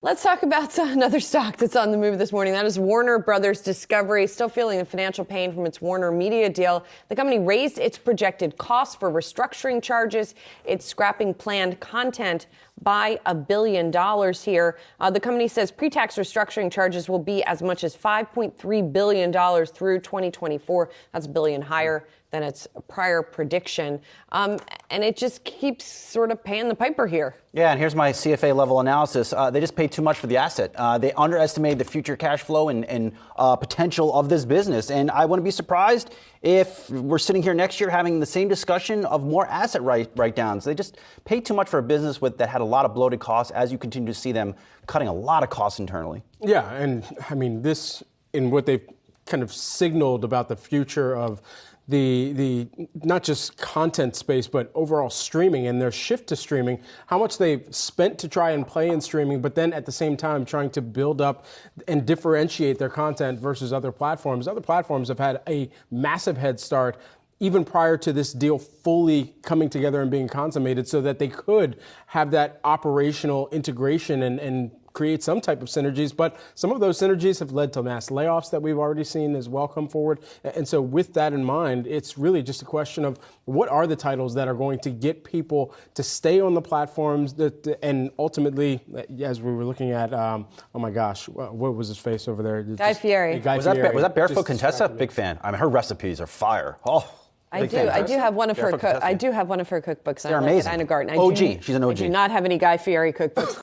Let's talk about another stock that's on the move this morning. That is Warner Brothers Discovery, still feeling the financial pain from its Warner Media deal. The company raised its projected costs for restructuring charges. It's scrapping planned content by $1 billion here. The company says pre-tax restructuring charges will be as much as $5.3 billion through 2024. That's $1 billion higher than its prior prediction. And it just keeps sort of paying the piper here. Yeah, and here's my CFA level analysis. They just paid too much for the asset. They underestimated the future cash flow and potential of this business. And I wouldn't be surprised if we're sitting here next year having the same discussion of more asset write-downs. They just paid too much for a business that had a lot of bloated costs, as you continue to see them cutting a lot of costs internally. Yeah, and I mean, this, in what they've kind of signaled about the future of the not just content space, but overall streaming and their shift to streaming, how much they've spent to try and play in streaming, but then at the same time trying to build up and differentiate their content versus other platforms. Other platforms have had a massive head start even prior to this deal fully coming together and being consummated, so that they could have that operational integration and create some type of synergies. But some of those synergies have led to mass layoffs that we've already seen as well come forward. And so with that in mind, it's really just a question of what are the titles that are going to get people to stay on the platforms and ultimately, as we were looking at, oh my gosh, what was his face over there? Guy Fieri. Was that Barefoot Contessa? Big fan. I mean, her recipes are fire. Oh. I do have one of her cookbooks. They're amazing. Like Ina Garten. OG. She's an OG. I do not have any Guy Fieri cookbooks.